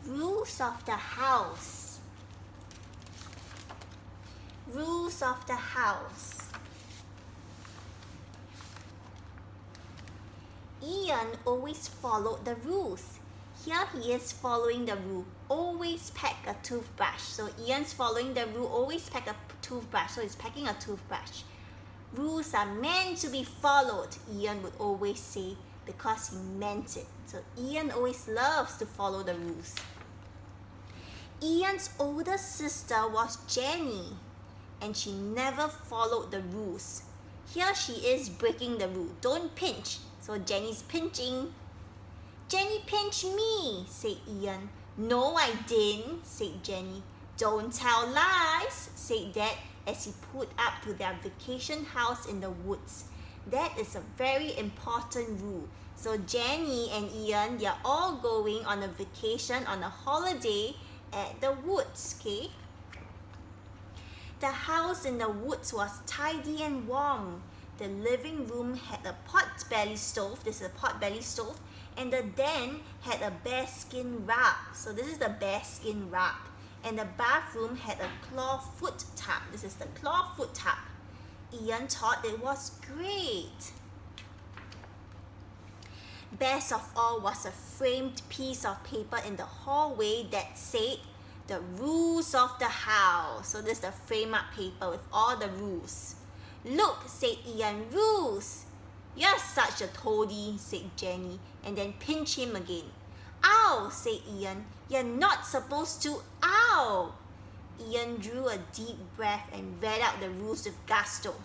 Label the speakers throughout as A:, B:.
A: Rules of the house. Rules of the house. Ian always followed the rules. Here he is following the rule. Always pack a toothbrush. So Ian's following the rule. Always pack a toothbrush. So he's packing a toothbrush. Rules are meant to be followed, Ian would always say, because he meant it. So Ian always loves to follow the rules. Ian's older sister was Jenny, and she never followed the rules. Here she is breaking the rule. Don't pinch. So Jenny's pinching. Jenny pinched me, said Ian. No, I didn't, said Jenny. Don't tell lies, said Dad as he put up to their vacation house in the woods. That is a very important rule. So Jenny and Ian, they are all going on a vacation, on a holiday at the woods, okay? The house in the woods was tidy and warm. The living room had a pot-belly stove. This is a pot-belly stove. And the den had a bearskin rug. So this is the bearskin rug. And the bathroom had a clawfoot tub. This is the clawfoot tub. Ian thought it was great. Best of all was a framed piece of paper in the hallway that said the rules of the house. So this is the frame up paper with all the rules. Look, said Ian, rules. You're such a toady, said Jenny, and then pinch him again. Ow, said Ian. You're not supposed to. Ow! Ian drew a deep breath and read out the rules with gusto.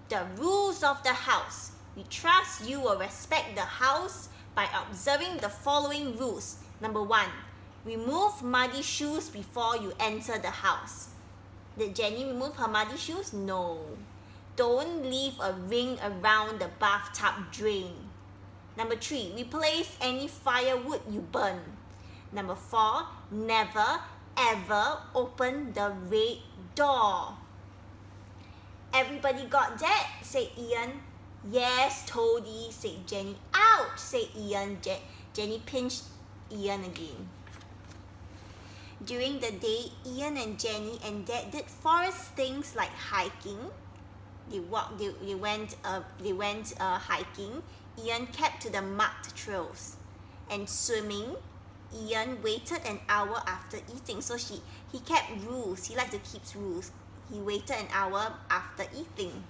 A: The rules of the house. We trust you will respect the house by observing the following rules. Number 1, remove muddy shoes before you enter the house. Did Jenny remove her muddy shoes? No. Don't leave a ring around the bathtub drain. Number 3, replace any firewood you burn. Number 4, never ever open the red door. Everybody got that? Said Ian. Yes, Toady, said Jenny. Ouch, said Ian. Jenny pinched Ian again. During the day, Ian and Jenny and Dad did forest things like hiking. They went hiking. Ian kept to the marked trails. And swimming, Ian waited an hour after eating. So he kept rules. He liked to keep rules. He waited an hour after eating.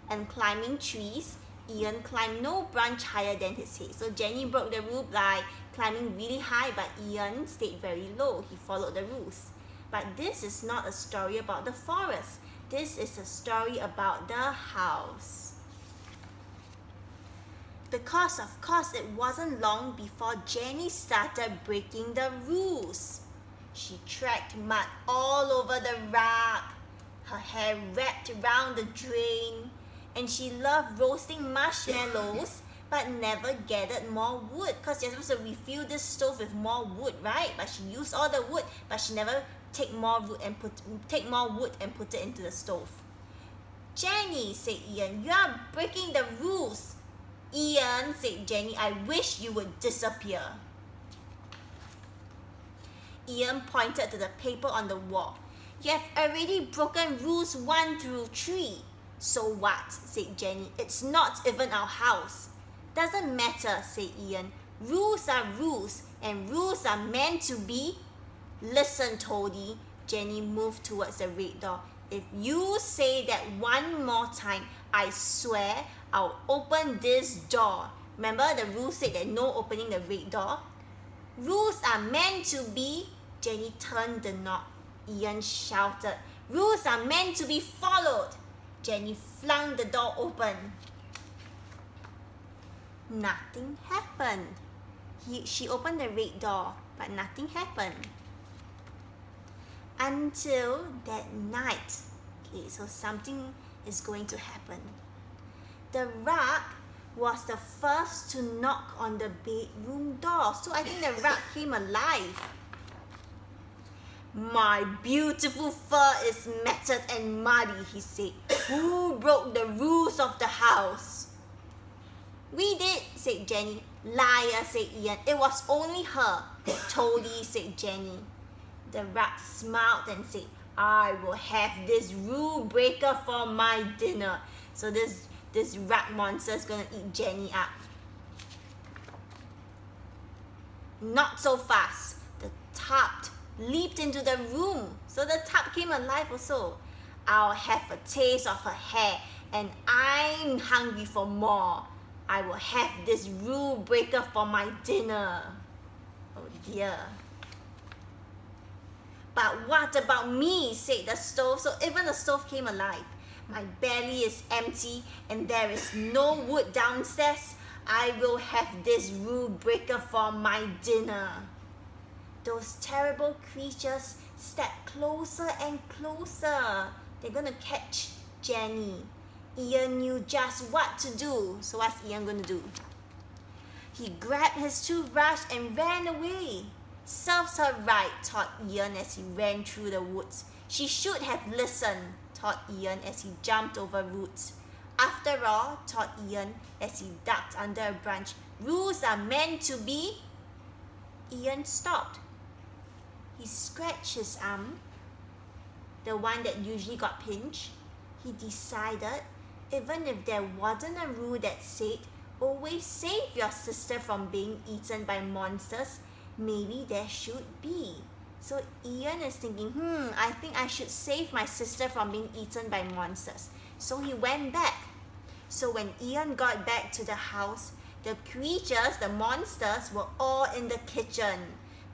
A: And climbing trees, Ian climbed no branch higher than his head. So Jenny broke the rule by climbing really high, but Ian stayed very low. He followed the rules. But this is not a story about the forest. This is a story about the house. Because of course it wasn't long before Jenny started breaking the rules. She tracked mud all over the rug. Her hair wrapped around the drain. And she loved roasting marshmallows but never gathered more wood because you're supposed to refill this stove with more wood, right? But she used all the wood, but she never take more wood and put it into the stove. Jenny, said Ian, you are breaking the rules. Ian, said Jenny, I wish you would disappear. Ian pointed to the paper on the wall. You have already broken rules 1 through 3. So what, said Jenny, it's not even our house. Doesn't matter, said Ian. Rules are rules, and rules are meant to be. Listen, Toady, Jenny moved towards the red door. If you say that one more time, I swear I'll open this door. Remember the rule said that no opening the red door? Rules are meant to be. Jenny turned the knob. Ian shouted, rules are meant to be followed. Jenny flung the door open. Nothing happened. She opened the red door, but nothing happened. Until that night. Okay, so something is going to happen. The rug was the first to knock on the bedroom door. So I think the rug came alive. My beautiful fur is matted and muddy, he said. Who broke the rules of the house? We did, said Jenny. Liar, said Ian. It was only her. Toady, said Jenny. The rat smiled and said, I will have this rule breaker for my dinner. So this rat monster is going to eat Jenny up. Not so fast. The tub leaped into the room. So the tub came alive also. I'll have a taste of her hair and I'm hungry for more. I will have this rule breaker for my dinner. Oh dear. But what about me, said the stove. So even the stove came alive. My belly is empty and there is no wood downstairs. I will have this rule breaker for my dinner. Those terrible creatures stepped closer and closer. They're gonna catch Jenny. Ian knew just what to do. So what's Ian gonna do? He grabbed his toothbrush and ran away. Serves her right, thought Ian as he ran through the woods. She should have listened, thought Ian as he jumped over roots. After all, thought Ian as he ducked under a branch, rules are meant to be. Ian stopped. He scratched his arm, the one that usually got pinched. He decided, even if there wasn't a rule that said, always save your sister from being eaten by monsters, maybe there should be. So Ian is thinking, I think I should save my sister from being eaten by monsters. So he went back. So when Ian got back to the house, the creatures, the monsters, were all in the kitchen.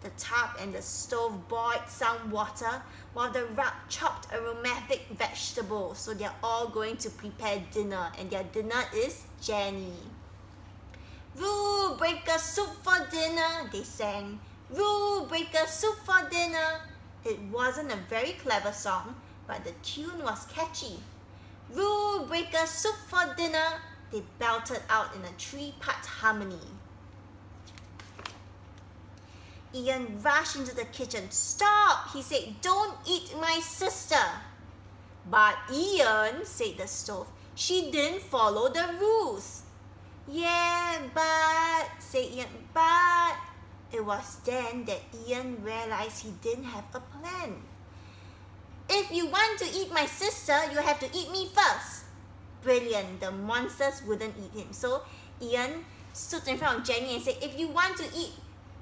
A: The tub and the stove boiled some water while the rat chopped aromatic vegetables. So they're all going to prepare dinner, and their dinner is Jenny. Rule breaker soup for dinner, they sang. Rule breaker soup for dinner. It wasn't a very clever song, but the tune was catchy. Rule breaker soup for dinner, they belted out in a three-part harmony. Ian rushed into the kitchen. Stop, he said, don't eat my sister. But Ian, said the stove, she didn't follow the rules. Yeah, but, said Ian, but. It was then that Ian realized he didn't have a plan. If you want to eat my sister, you have to eat me first. Brilliant, the monsters wouldn't eat him. So Ian stood in front of Jenny and said, if you want to eat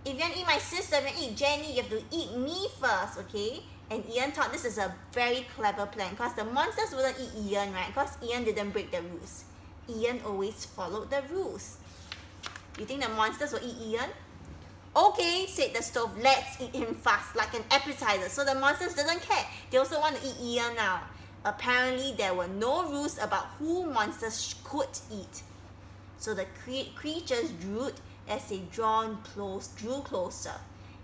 A: my sister, if you want to eat Jenny, you have to eat me first, okay? And Ian thought this is a very clever plan because the monsters wouldn't eat Ian, right? Because Ian didn't break the rules. Ian always followed the rules. You think the monsters will eat Ian? Okay, said the stove, let's eat him fast, like an appetizer. So the monsters didn't care. They also want to eat Ian now. Apparently, there were no rules about who monsters could eat. So the creatures drew as they drew closer.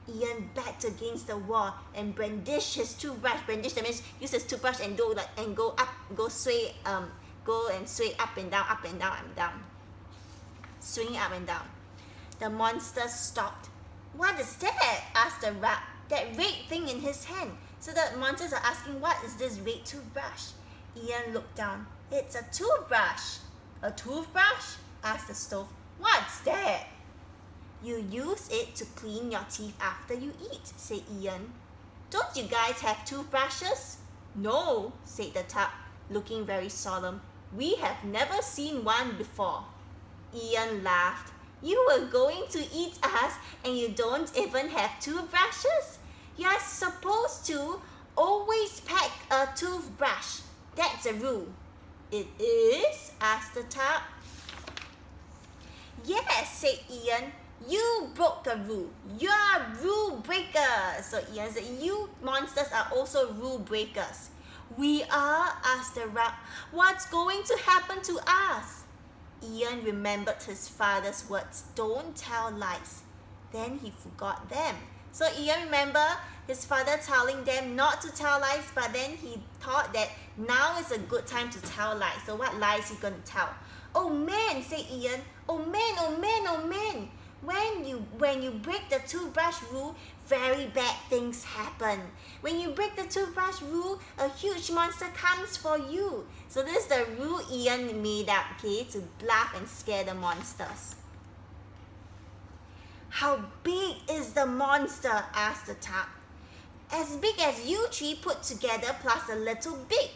A: Ian backed against the wall and brandished his toothbrush. Brandish, that means use his toothbrush and go sway up and down, up and down, and down. Swinging up and down. The monsters stopped. What is that? Asked the rat. That red thing in his hand. So the monsters are asking, what is this red toothbrush? Ian looked down. It's a toothbrush. A toothbrush? Asked the stove. What's that? You use it to clean your teeth after you eat, said Ian. Don't you guys have toothbrushes? No, said the tub, looking very solemn. We have never seen one before. Ian laughed. You were going to eat us and you don't even have toothbrushes? You're supposed to always pack a toothbrush. That's a rule. It is? Asked the tub. Yes, said Ian. You broke a rule. You're a rule breaker. So Ian said, you monsters are also rule breakers. We are? Asked the rat. What's going to happen to us? Ian remembered his father's words, don't tell lies. Then he forgot them. So Ian remembered his father telling them not to tell lies, but then he thought that now is a good time to tell lies. So what lies he going to tell? Oh man, said Ian. Oh man, oh man, oh man. When you break the toothbrush rule, very bad things happen. When you break the toothbrush rule, a huge monster comes for you. So this is the rule Ian made up, okay, to bluff and scare the monsters. How big is the monster? Asked the tub. As big as you three put together plus a little bit.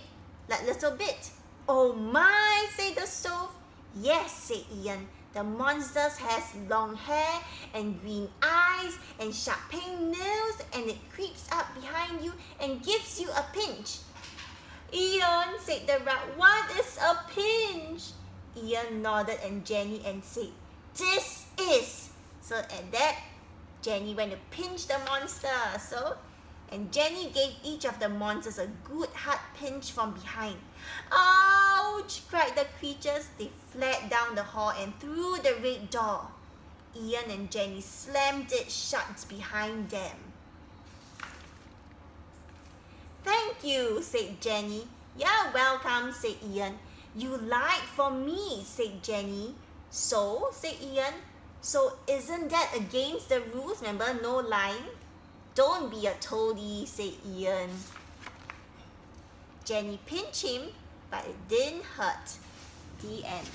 A: Oh my, said the stove. Yes, said Ian. The monster has long hair and green eyes and sharp pink nails, and it creeps up behind you and gives you a pinch. Ian, said the rat, what is a pinch? Ian nodded and Jenny and said, this is. So at that, Jenny went to pinch the monster. And Jenny gave each of the monsters a good hard pinch from behind. Ouch! Cried the creatures. They fled down the hall and through the red door. Ian and Jenny slammed it shut behind them. Thank you, said Jenny. You're welcome, said Ian. You lied for me, said Jenny. So, said Ian. So isn't that against the rules? Remember, no lying? Don't be a toady, said Ian. Jenny pinched him, but it didn't hurt. The end.